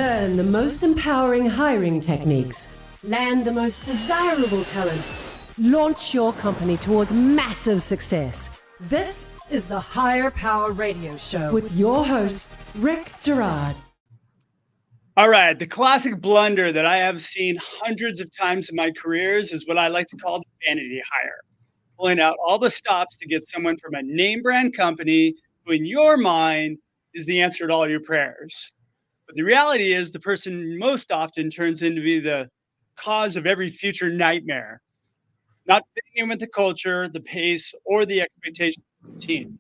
Learn the most empowering hiring techniques. Land the most desirable talent. Launch your company towards massive success. This is the Higher Power Radio Show with your host, Rick Girard. All right, the classic blunder that I have seen hundreds of times in my careers is what I like to call the vanity hire. Pulling out all the stops to get someone from a name brand company who in your mind is the answer to all your prayers. But the reality is the person most often turns into be the cause of every future nightmare, not fitting in with the culture, the pace, or the expectations of the team.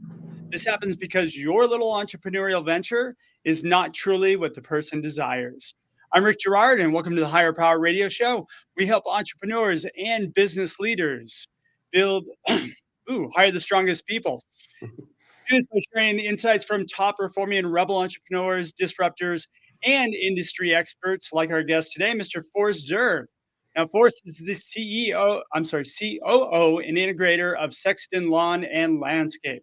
This happens because your little entrepreneurial venture is not truly what the person desires. I'm Rick Girard, and welcome to the Higher Power Radio Show. We help entrepreneurs and business leaders build, hire the strongest people. Do this by sharing insights from top performing and rebel entrepreneurs, disruptors, and industry experts like our guest today, Mr. Forrest Derr. Now, Forrest is the COO and integrator of Sexton Lawn and Landscape.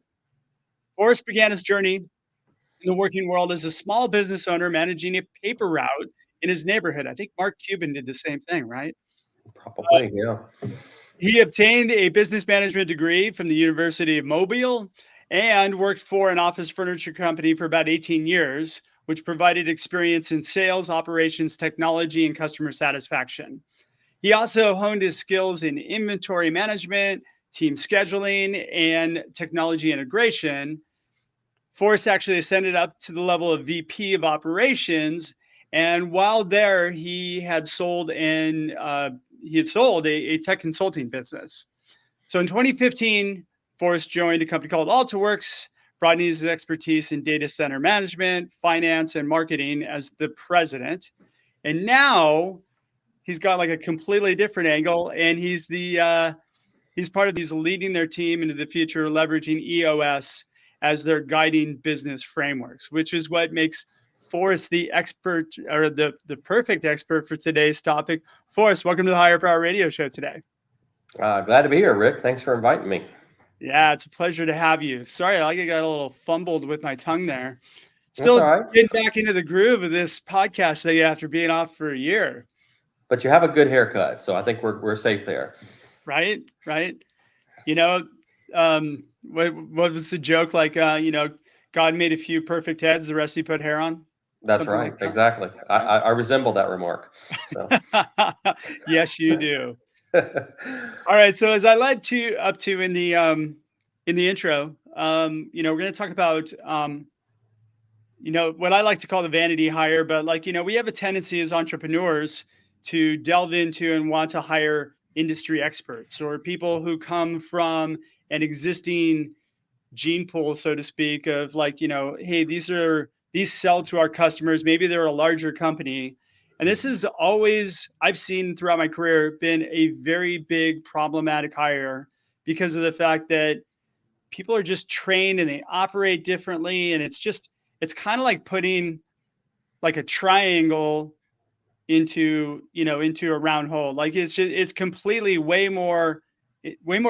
Forrest began his journey in the working world as a small business owner managing a paper route in his neighborhood. I think Mark Cuban did the same thing, right? Probably, yeah. He obtained a business management degree from the University of Mobile and worked for an office furniture company for about 18 years, which provided experience in sales, operations, technology, and customer satisfaction. He also honed his skills in inventory management, team scheduling, and technology integration. Forrest actually ascended up to the level of VP of operations, and while there, he had sold a tech consulting business. So in 2015, Forrest joined a company called AltaWorks, broadening his expertise in data center management, finance, and marketing as the president. And now he's got like a completely different angle, and he's leading their team into the future, leveraging EOS as their guiding business frameworks, which is what makes Forrest the expert, or the perfect expert for today's topic. Forrest, welcome to the Higher Power Radio Show today. Glad to be here, Rick. Thanks for inviting me. Yeah, it's a pleasure to have you. Sorry, I got a little fumbled with my tongue there. That's Still all right. getting back into the groove of this podcast thing after being off for a year. But you have a good haircut, so I think we're safe there. Right. You know, what was the joke? Like, God made a few perfect heads, the rest he put hair on. That's Something right. like that. Exactly. I resemble that remark. So. Yes, you do. All right. So as I led up to in the intro, we're going to talk about, what I like to call the vanity hire, but we have a tendency as entrepreneurs to delve into and want to hire industry experts or people who come from an existing gene pool, so to speak, of hey, these sell to our customers. Maybe they're a larger company. And this is always, I've seen throughout my career, been a very big problematic hire because of the fact that people are just trained and they operate differently. And it's kind of like putting like a triangle into a round hole. Like it's completely way more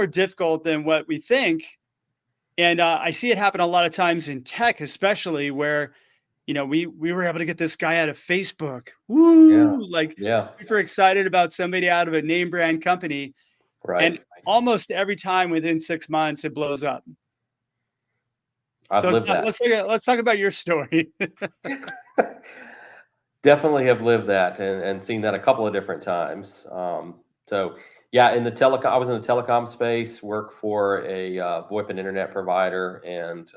difficult than what we think. And I see it happen a lot of times in tech, especially where, we were able to get this guy out of Facebook. Woo! Super excited about somebody out of a name brand company. Right. And almost every time within 6 months, it blows up. Let's talk about your story. Definitely have lived that and seen that a couple of different times. In the I was in the telecom space, worked for a VoIP and internet provider, and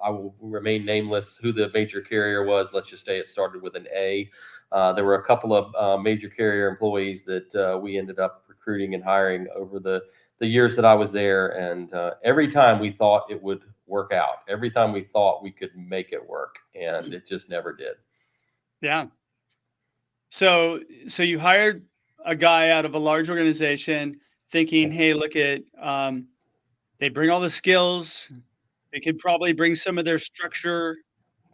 I will remain nameless who the major carrier was. Let's just say it started with an A. There were a couple of major carrier employees that we ended up recruiting and hiring over the years that I was there. And every time we thought it would work out, every time we thought we could make it work, and it just never did. Yeah. So you hired a guy out of a large organization thinking, hey, look at, they bring all the skills. They could probably bring some of their structure,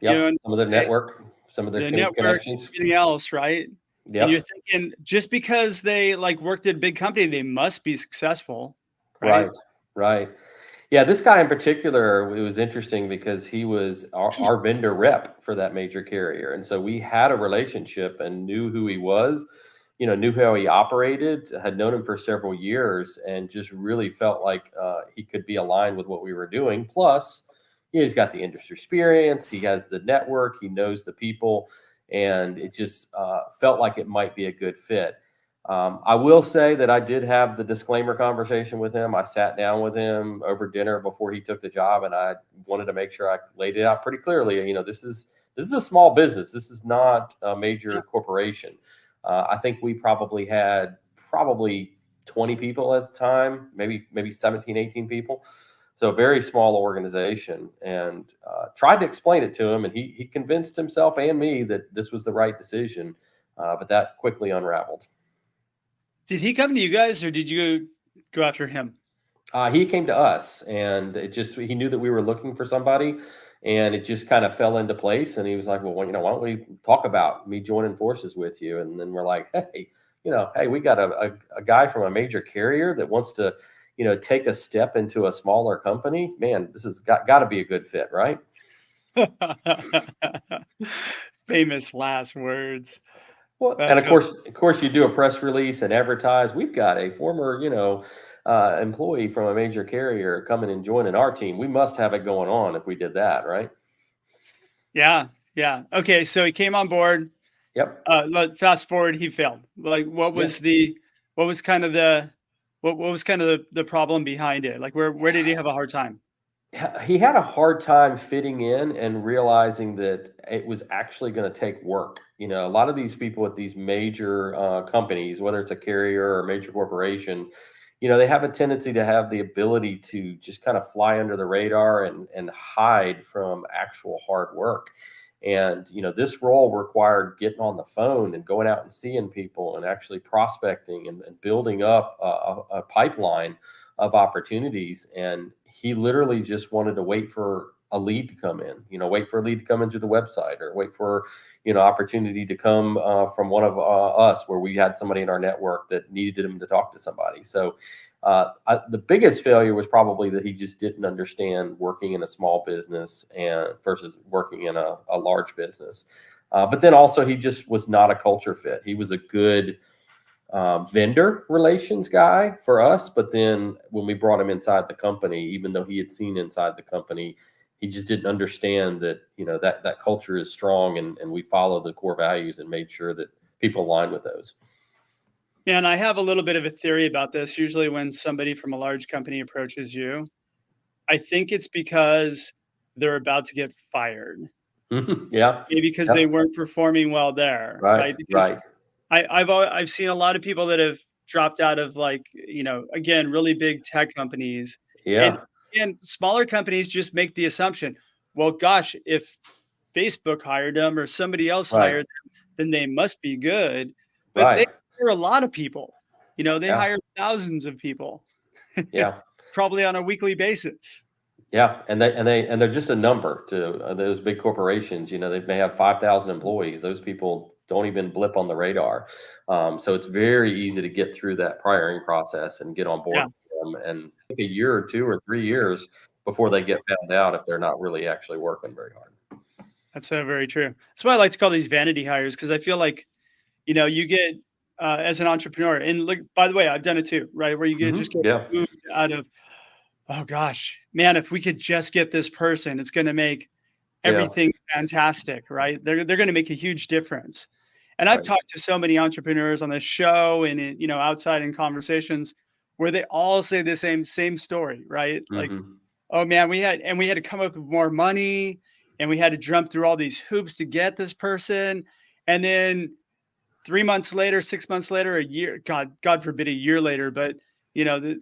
some of their network, some of their connections, everything else, right? Yeah. And you're thinking just because they worked at a big company, they must be successful. Right. Yeah, this guy in particular, it was interesting because he was our vendor rep for that major carrier. And so we had a relationship and knew who he was, knew how he operated, had known him for several years, and just really felt like he could be aligned with what we were doing. Plus, he's got the industry experience, he has the network, he knows the people, and it just felt like it might be a good fit. I will say that I did have the disclaimer conversation with him. I sat down with him over dinner before he took the job, and I wanted to make sure I laid it out pretty clearly. This is a small business. This is not a major corporation. I think we probably had 20 people at the time, maybe 17, 18 people. So a very small organization, and tried to explain it to him, and he convinced himself and me that this was the right decision, but that quickly unraveled. Did he come to you guys, or did you go after him? He came to us, and he knew that we were looking for somebody, and it just kind of fell into place. And he was like, well, why don't we talk about me joining forces with you? And then we're like, hey, we got a guy from a major carrier that wants to, take a step into a smaller company. Man, this has got to be a good fit, right? Famous last words. Well, and of course, you do a press release and advertise. We've got a former, employee from a major carrier coming and joining our team. We must have it going on if we did that, right? Yeah. Okay, so he came on board. Yep. Fast forward, he failed. Like, what was kind of the problem behind it? Like, where did he have a hard time? He had a hard time fitting in and realizing that it was actually going to take work. A lot of these people at these major companies, whether it's a carrier or a major corporation, they have a tendency to have the ability to just kind of fly under the radar and hide from actual hard work. And, this role required getting on the phone and going out and seeing people and actually prospecting and building up a pipeline of opportunities. And he literally just wanted to wait for a lead to come in, wait for a lead to come into the website, or wait for, opportunity to come from one of us where we had somebody in our network that needed him to talk to somebody. So the biggest failure was probably that he just didn't understand working in a small business and versus working in a large business. But then also he just was not a culture fit. He was a good vendor relations guy for us. But then when we brought him inside the company, even though he had seen inside the company, he just didn't understand that, that culture is strong and we follow the core values and made sure that people align with those. Yeah, and I have a little bit of a theory about this. Usually when somebody from a large company approaches you, I think it's because they're about to get fired. Yeah. Maybe because they weren't performing well there. Right. Because Right. I've seen a lot of people that have dropped out of, like, again, really big tech companies. Yeah. And smaller companies just make the assumption, well, gosh, if Facebook hired them or somebody else hired them, then they must be good. But they hire a lot of people. They hire thousands of people. Yeah. Probably on a weekly basis. Yeah, and they're just a number to those big corporations. They may have 5,000 employees. Those people don't even blip on the radar. So it's very easy to get through that hiring process and get on board with them, and take a year or 2 or 3 years before they get found out if they're not really actually working very hard. That's so very true. That's why I like to call these vanity hires, because I feel like, you get as an entrepreneur, and look, by the way, I've done it too, right? Where you get moved out of, oh gosh, man, if we could just get this person, it's going to make everything fantastic, right? They're going to make a huge difference. And I've talked to so many entrepreneurs on this show and outside in conversations where they all say the same story, right? Like, oh man, we had to come up with more money, and we had to jump through all these hoops to get this person. And then 3 months later, 6 months later, a year, God forbid a year later, but then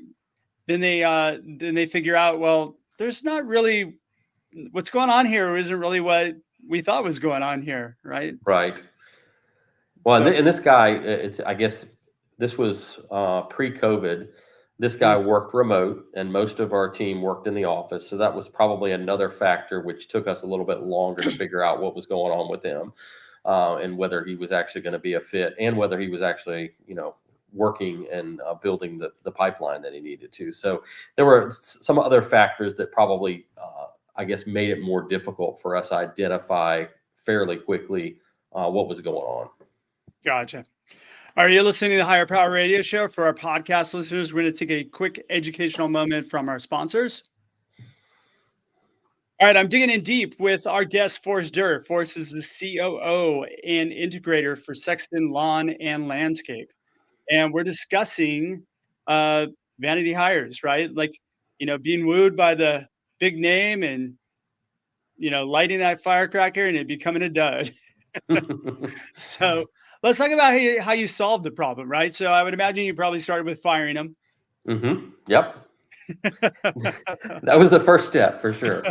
they figure out, well, there's not really what's going on here isn't really what we thought was going on here, right? Right. Well, and this guy, I guess this was pre-COVID. This guy worked remote, and most of our team worked in the office. So that was probably another factor, which took us a little bit longer to figure out what was going on with him, and whether he was actually going to be a fit, and whether he was actually, working and building the pipeline that he needed to. So there were some other factors that probably, I guess, made it more difficult for us to identify fairly quickly what was going on. Gotcha. Are you listening to the Higher Power Radio Show? For our podcast listeners, we're going to take a quick educational moment from our sponsors. All right, I'm digging in deep with our guest, Forrest Derr. Forrest is the COO and Integrator for Sexton Lawn and Landscape. And we're discussing vanity hires, right? Like, being wooed by the big name and, lighting that firecracker and it becoming a dud. So let's talk about how you solved the problem, right? So I would imagine you probably started with firing them. Mm-hmm. Yep. That was the first step for sure.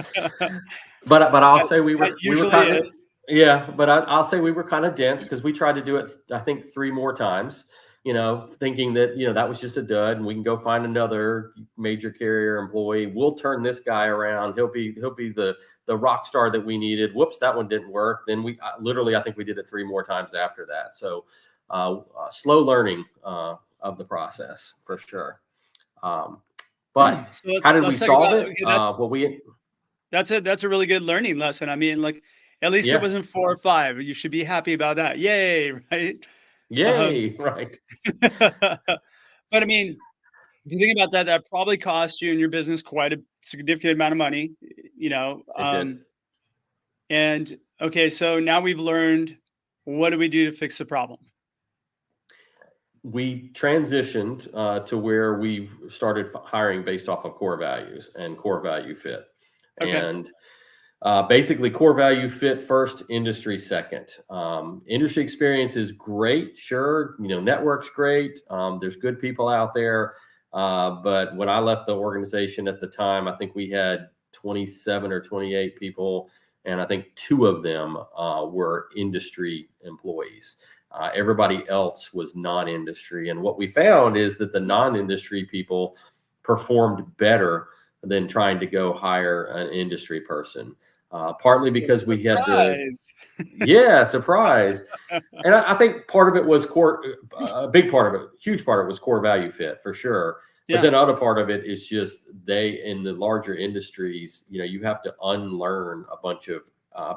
But I'll say we were kind of, yeah, but I'll say we were kind of dense because we tried to do it, I think, 3 more times, thinking that, that was just a dud and we can go find another major carrier employee. We'll turn this guy around. He'll be the rock star that we needed. Whoops, that one didn't work. Then we literally, I think we did it 3 more times after that. So slow learning of the process for sure. But so how did we solve it? That's a really good learning lesson. I mean, like, at least it wasn't 4 or 5. You should be happy about that. Yay, right? Yay, right. But I mean, if you think about that probably cost you and your business quite a significant amount of money, and okay, so now we've learned, what do we do to fix the problem? We transitioned to where we started hiring based off of core values and core value fit. Okay. And basically core value fit first, industry second. Industry experience is great. Sure. Network's great. There's good people out there. But when I left the organization at the time, I think we had 27 or 28 people. And I think 2 of them were industry employees. Everybody else was non-industry. And what we found is that the non-industry people performed better than trying to go hire an industry person. Partly because we had surprise. And I think part of it was a big part of it, huge part of it was core value fit for sure. Yeah. But then other part of it is just in the larger industries, you have to unlearn a bunch of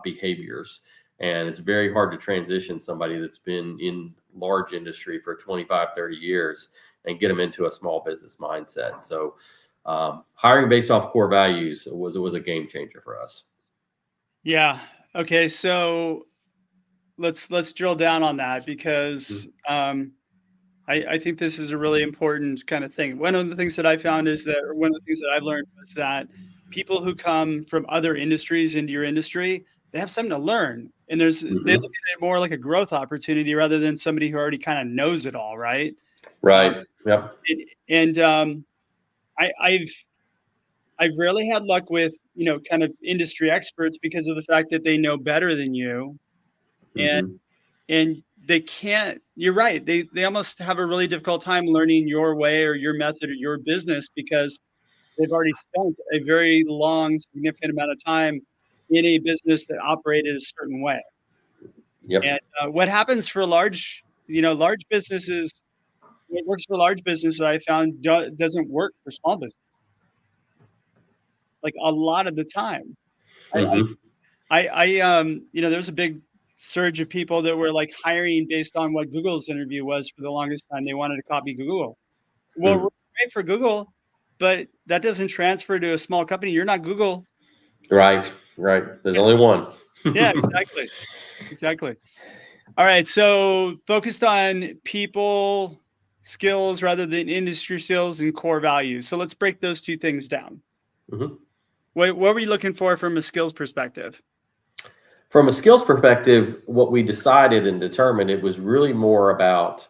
behaviors. And it's very hard to transition somebody that's been in large industry for 25, 30 years and get them into a small business mindset. So hiring based off core values was a game changer for us. Yeah. Okay. So let's drill down on that because I think this is a really important kind of thing. One of the things that I found is that, or one of the things that I've learned was that people who come from other industries into your industry, they have something to learn. And they look at it more like a growth opportunity rather than somebody who already kind of knows it all, right? Right. Yep. I've rarely had luck with, kind of industry experts because of the fact that they know better than you. And they can't, you're right. They almost have a really difficult time learning your way or your method or your business because they've already spent a very long, significant amount of time in a business that operated a certain way. Yep. And what happens for large businesses, what works for large businesses, I found doesn't work for small business. Like a lot of the time. There was a big surge of people that were like hiring based on what Google's interview was for the longest time. They wanted to copy Google. Well, great for Google, but that doesn't transfer to a small company. You're not Google. Right. There's only one. Yeah, exactly. All right. So focused on people skills rather than industry skills and core values. So let's break those 2 things down. What were you looking for from a skills perspective? From a skills perspective, what we decided and determined, it was really more about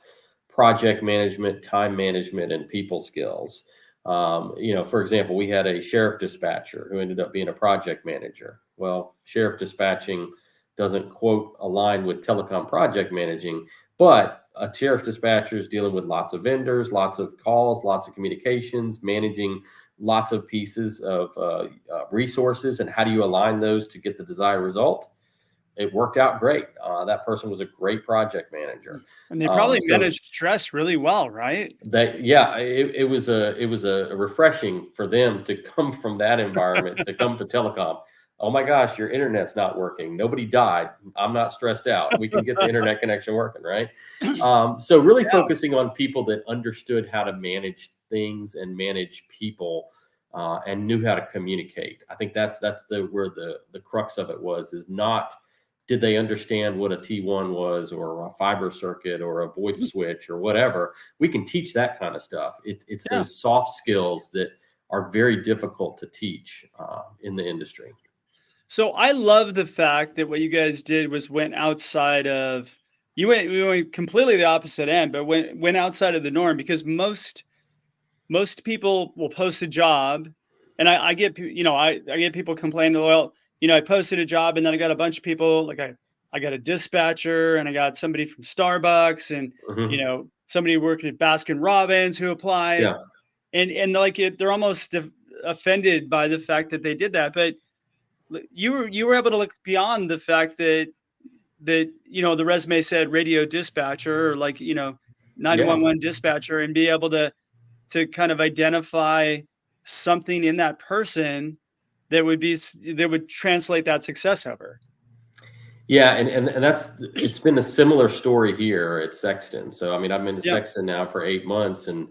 project management, time management, and people skills. For example, we had a sheriff dispatcher who ended up being a project manager. Well, sheriff dispatching doesn't quote align with telecom project managing, but a sheriff dispatcher is dealing with lots of vendors, lots of calls, lots of communications, managing lots of pieces of resources. And how do you align those to get the desired result? it worked out great. That person was a great project manager. And they probably So managed stress really well, right? it was a refreshing for them to come from that environment to come to telecom. Oh my gosh, your internet's not working. Nobody died. I'm not stressed out. We can get the internet connection working, right? So really focusing on people that understood how to manage things and manage people, and knew how to communicate. I think that's where the crux of it is not, did they understand what a T1 was or a fiber circuit or a VoIP switch or whatever. We can teach that kind of stuff. It's those soft skills that are very difficult to teach in the industry. So I love the fact that what you guys did was went outside of, you went completely the opposite end, but went outside of the norm, because most people will post a job, and I get, I get people complaining, well, I posted a job and then I got a bunch of people, like I got a dispatcher and I got somebody from Starbucks and, somebody working at Baskin Robbins who applied. Yeah. And like they're almost offended by the fact that they did that. But you were able to look beyond the fact that the resume said radio dispatcher, or like 911 dispatcher, and be able to kind of identify something in that person that would translate that success over. Yeah, and it's been a similar story here at Sexton. So I mean, I've been to Sexton now for 8 months, and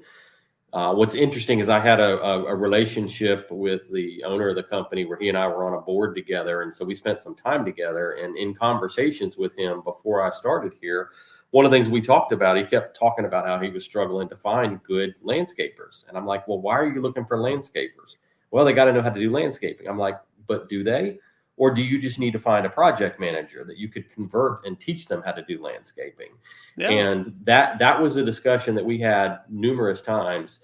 what's interesting is I had a relationship with the owner of the company where he and I were on a board together. And so we spent some time together, and in conversations with him before I started here, one of the things we talked about, he kept talking about how he was struggling to find good landscapers. And I'm like, well, why are you looking for landscapers? Well, they got to know how to do landscaping. I'm like, but do they? Or do you just need to find a project manager that you could convert and teach them how to do landscaping? Yeah. And that was a discussion that we had numerous times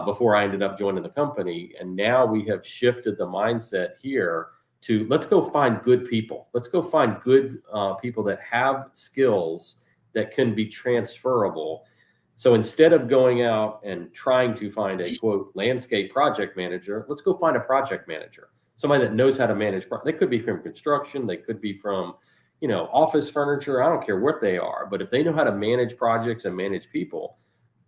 before I ended up joining the company. And now we have shifted the mindset here to, let's go find good people. Let's go find good people that have skills that can be transferable. So instead of going out and trying to find a quote landscape project manager, let's go find a project manager. Somebody that knows how to manage. They could be from construction. They could be from, office furniture. I don't care what they are. But if they know how to manage projects and manage people,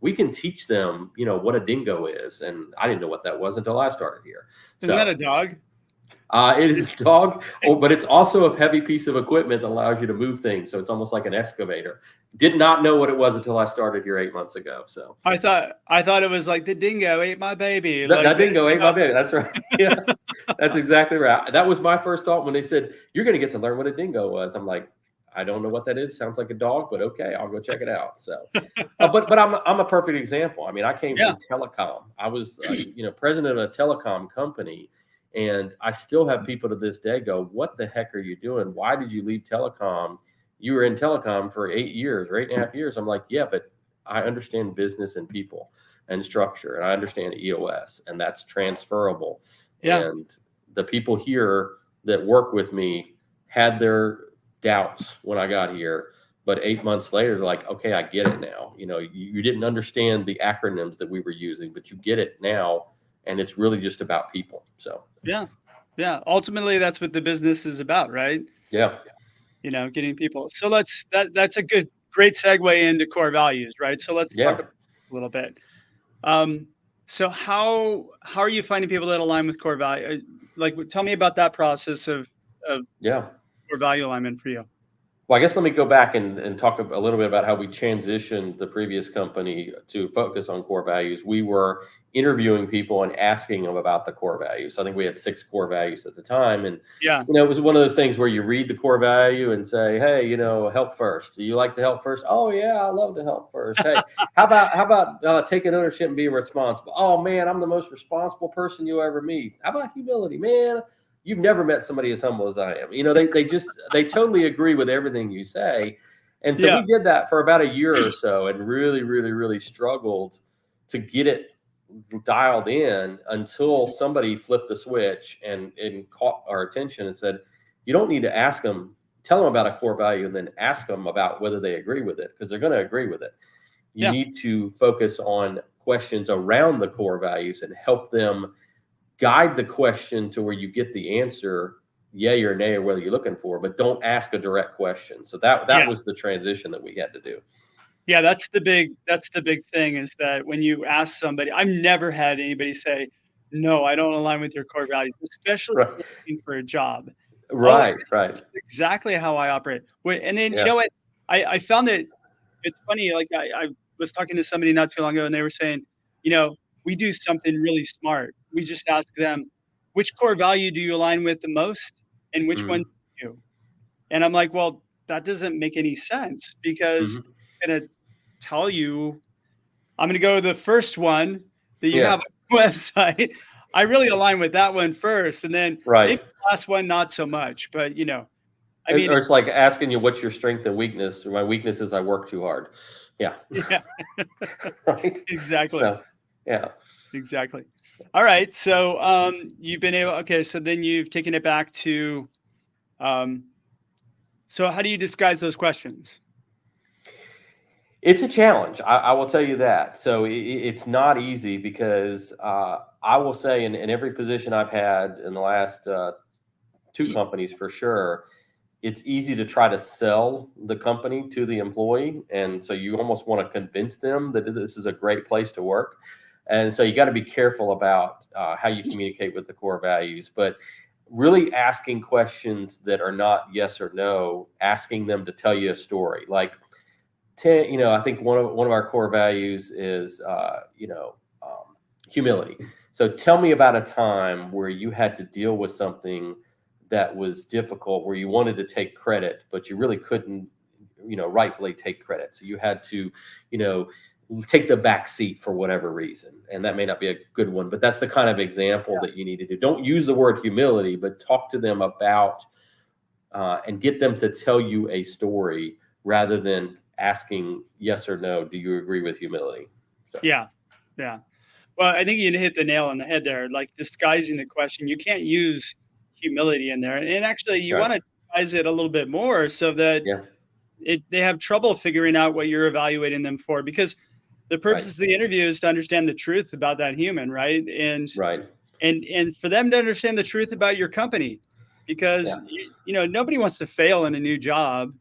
we can teach them, what a dingo is. And I didn't know what that was until I started here. Isn't that a dog? It is a dog, but it's also a heavy piece of equipment that allows you to move things. So it's almost like an excavator. Did not know what it was until I started here 8 months ago. So I thought it was like the dingo ate my baby. That dingo ate my baby. That's right. Yeah, that's exactly right. That was my first thought when they said, you're going to get to learn what a dingo was. I'm like, I don't know what that is. Sounds like a dog, but okay, I'll go check it out. So, but I'm a perfect example. I mean, I came from telecom. I was, president of a telecom company. And I still have people to this day go, what the heck are you doing? Why did you leave telecom? You were in telecom for 8 years or 8.5 years. I'm like, yeah, but I understand business and people and structure, and I understand EOS, and that's transferable. Yeah. And the people here that work with me had their doubts when I got here, but 8 months later, they're like, okay, I get it now. You didn't understand the acronyms that we were using, but you get it now. And it's really just about people. So yeah. Ultimately, that's what the business is about, right? Yeah. Getting people. So that's a great segue into core values, right? So let's talk a little bit. So how are you finding people that align with core value? Like, tell me about that process of core value alignment for you. Well, I guess let me go back and talk a little bit about how we transitioned the previous company to focus on core values. We were interviewing people and asking them about the core values. So I think we had 6 core values at the time. And, it was one of those things where you read the core value and say, hey, help first. Do you like to help first? Oh, yeah, I love to help first. Hey, how about taking ownership and being responsible? Oh, man, I'm the most responsible person you'll ever meet. How about humility? Man, you've never met somebody as humble as I am. They totally agree with everything you say. And so we did that for about a year or so and really, really, really struggled to get it dialed in until somebody flipped the switch and caught our attention and said, you don't need to ask them, tell them about a core value and then ask them about whether they agree with it, because they're going to agree with it. You need to focus on questions around the core values and help them guide the question to where you get the answer yay or nay or whether you're looking for, but don't ask a direct question. So that was the transition that we had to do. Yeah, that's the big thing, is that when you ask somebody, I've never had anybody say, "No, I don't align with your core values," especially if Right. you're looking for a job. Oh, Right. that's exactly how I operate. Wait, and then you Yeah. know what? I found that it's funny, like I was talking to somebody not too long ago, and they were saying, you know, we do something really smart. We just ask them, which core value do you align with the most, and which one Mhm. do you? And I'm like, well, that doesn't make any sense, because Mhm. I'm gonna tell you, I'm gonna go to the first one that you have Yeah. on the website. I really align with that one first, and then maybe Right. the last one not so much. But I mean, Or it's like asking you what's your strength and weakness. My weakness is I work too hard. Yeah. yeah, Right. exactly. So, yeah. Exactly. All right. So you've been able, okay, so then you've taken it back to um so how do you disguise those questions? It's a challenge. I will tell you that. So it's not easy because I will say in every position I've had in the last two companies for sure, it's easy to try to sell the company to the employee. And so you almost want to convince them that this is a great place to work. And so you got to be careful about how you communicate with the core values, but really asking questions that are not yes or no, asking them to tell you a story. Like, I think one of our core values is, humility. So tell me about a time where you had to deal with something that was difficult, where you wanted to take credit, but you really couldn't, rightfully take credit. So you had to, you know, take the back seat for whatever reason. And that may not be a good one, but that's the kind of example that you need to do. Don't use the word humility, but talk to them about and get them to tell you a story rather than asking yes or no. Do you agree with humility? So, Yeah. Yeah. Well, I think you hit the nail on the head there, like disguising the question. You can't use humility in there. And actually you okay. want to disguise it a little bit more so that Yeah. they have trouble figuring out what you're evaluating them for, because the Right. purpose of the interview is to understand the truth about that human, right? And Right. for them to understand the truth about your company, because Yeah. nobody wants to fail in a new job,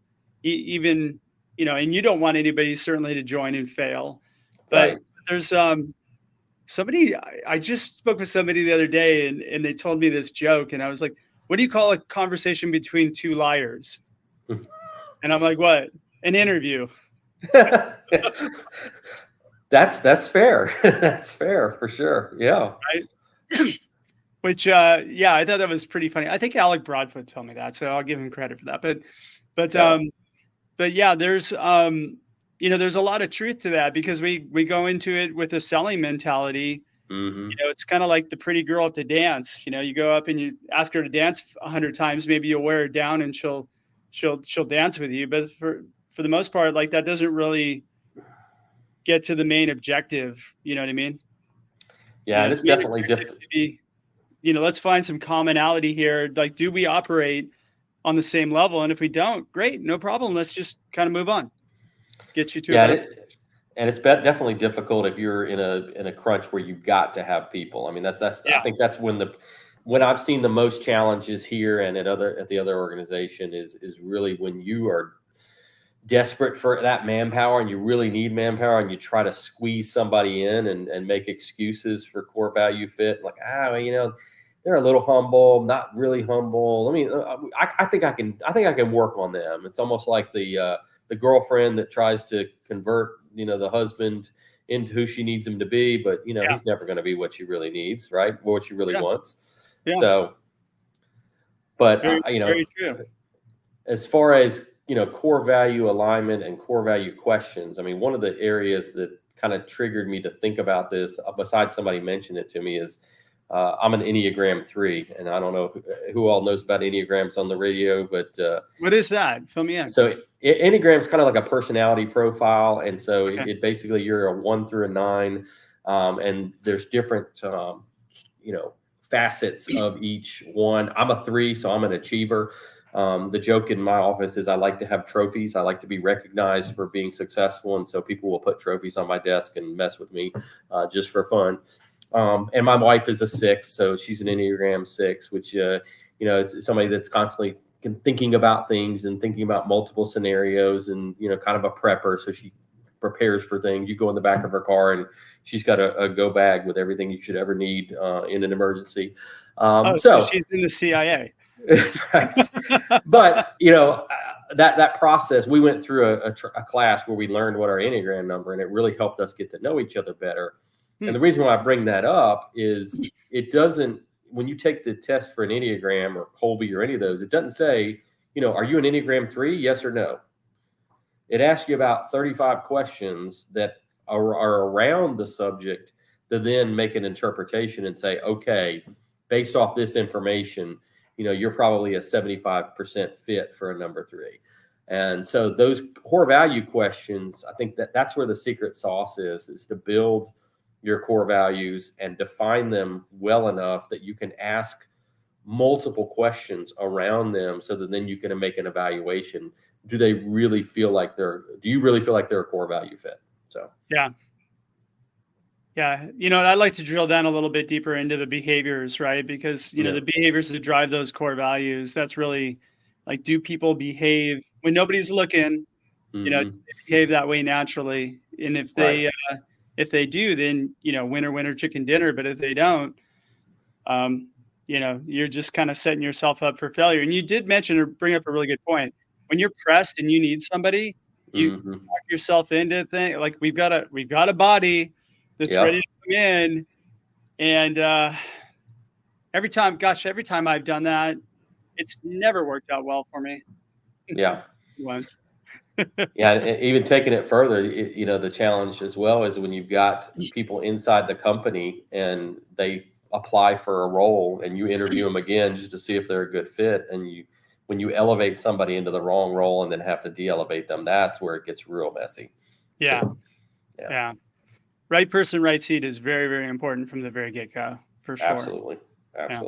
even and you don't want anybody certainly to join and fail. But Right. there's somebody, I just spoke with somebody the other day, and they told me this joke, and I was like, what do you call a conversation between two liars? And I'm like, what? An interview. That's fair. That's fair for sure. Yeah. Right. Which yeah, I thought that was pretty funny. I think Alec Broadfoot told me that, so I'll give him credit for that. But Yeah. yeah, there's a lot of truth to that, because we go into it with a selling mentality. Hmm. It's kind of like the pretty girl at the dance. You go up and you ask her to dance 100 times, maybe you'll wear her down and she'll dance with you. But for the most part, like, that doesn't really get to the main objective. You know what I mean? Yeah, and The it's main definitely objective different. should be, let's find some commonality here. Like, do we operate on the same level? And if we don't, great, no problem. Let's just kind of move on. Get you to a Yeah, better. and it's definitely difficult if you're in a crunch where you've got to have people. I mean, that's I Yeah. think that's when I've seen the most challenges here and at the other organization is really when you are desperate for that manpower and you really need manpower and you try to squeeze somebody in and make excuses for core value fit, like, they're a little humble, not really humble. I think I can work on them. It's almost like the girlfriend that tries to convert, the husband into who she needs him to be, but Yeah. he's never going to be what she really needs, right? Or what she really Yeah. wants. Yeah. So, but Very, very true. as far as core value alignment and core value questions, I mean, one of the areas that kind of triggered me to think about this, besides somebody mentioned it to me, is I'm an Enneagram 3, and I don't know who all knows about Enneagrams on the radio, but What is that? Fill me in. so Enneagram is kind of like a personality profile, and so Okay. it basically you're a 1 through a 9, and there's different facets of each one. I'm a 3, so I'm an achiever. The joke in my office is I like to have trophies. I like to be recognized for being successful, and so people will put trophies on my desk and mess with me just for fun. And my wife is a 6, so she's an Enneagram 6, which it's somebody that's constantly thinking about things and thinking about multiple scenarios, and, kind of a prepper. So she prepares for things. You go in the back of her car and she's got a go bag with everything you should ever need in an emergency. So she's in the CIA. That's right. But, that process, we went through a class where we learned what our Enneagram number, and it really helped us get to know each other better. And the reason why I bring that up is when you take the test for an Enneagram or Colby or any of those, it doesn't say, are you an Enneagram 3? Yes or no. It asks you about 35 questions that are around the subject to then make an interpretation and say, okay, based off this information, you're probably a 75% fit for a number 3. And so those core value questions, I think that's where the secret sauce is to build your core values and define them well enough that you can ask multiple questions around them, so that then you can make an evaluation. Do you really feel like they're a core value fit? So, yeah. I'd like to drill down a little bit deeper into the behaviors, right? Because, the behaviors that drive those core values, that's really like, do people behave when nobody's looking, they behave that way naturally. And if they do, then, winner, chicken dinner. But if they don't, you're just kind of setting yourself up for failure. And you did mention or bring up a really good point. When you're pressed and you need somebody, you talk yourself into things. Like, we've got a body that's ready to come in. And every time I've done that, it's never worked out well for me. Yeah. Once. Yeah. And even taking it further, the challenge as well is when you've got people inside the company and they apply for a role and you interview them again just to see if they're a good fit. And when you elevate somebody into the wrong role and then have to de-elevate them, that's where it gets real messy. Yeah. So, yeah. Right person, right seat is very, very important from the very get-go, for sure. Absolutely. Yeah.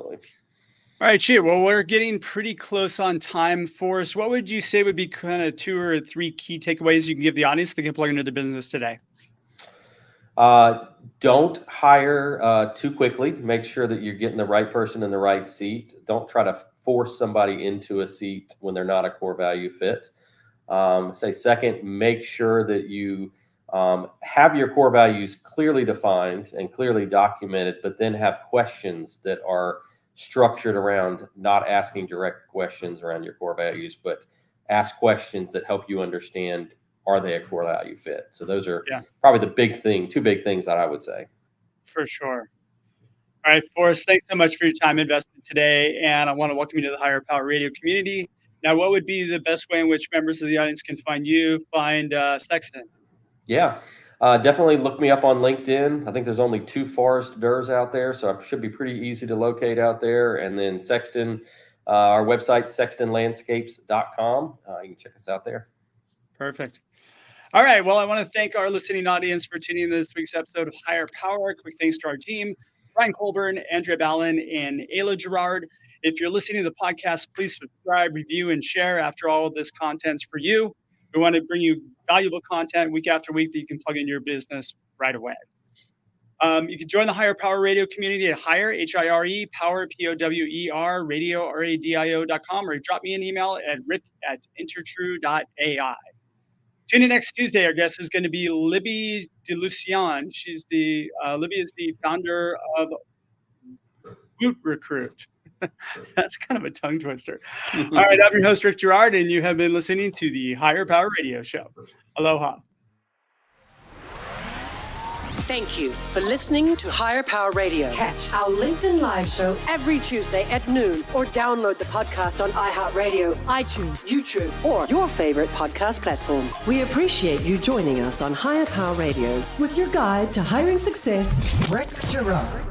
All right, Chia. Well, we're getting pretty close on time, Forrest. What would you say would be kind of 2 or 3 key takeaways you can give the audience that can plug into the business today? Don't hire too quickly. Make sure that you're getting the right person in the right seat. Don't try to force somebody into a seat when they're not a core value fit. Second, make sure that you have your core values clearly defined and clearly documented, but then have questions that are structured around not asking direct questions around your core values, but ask questions that help you understand, are they a core value fit? So those are probably the 2 big things that I would say. For sure. All right, Forrest, thanks so much for your time investment today. And I want to welcome you to the Higher Power Radio community. Now, what would be the best way in which members of the audience can find Sexton? Yeah, definitely look me up on LinkedIn. I think there's only 2 Forrest Derrs out there, so it should be pretty easy to locate out there. And then Sexton, our website, sextonlandscapes.com. You can check us out there. Perfect. All right. Well, I want to thank our listening audience for tuning in to this week's episode of Higher Power. Quick thanks to our team, Brian Colburn, Andrea Ballin, and Ayla Girard. If you're listening to the podcast, please subscribe, review, and share. After all, this content's for you. We want to bring you valuable content week after week that you can plug into your business right away. You can join the Higher Power Radio community at Higher, H-I-R-E, Power, P-O-W-E-R, radio, R-A-D-I-O.com, or drop me an email at rick@intertrue.ai. Tune in next Tuesday. Our guest is going to be Libby DeLucian. Libby is the founder of Boot Recruit. That's kind of a tongue twister. All right, I'm your host, Rick Girard, and you have been listening to the Higher Power Radio Show. Aloha. Thank you for listening to Higher Power Radio. Catch our LinkedIn Live show every Tuesday at noon, or download the podcast on iHeartRadio, iTunes, YouTube, or your favorite podcast platform. We appreciate you joining us on Higher Power Radio with your guide to hiring success, Rick Girard.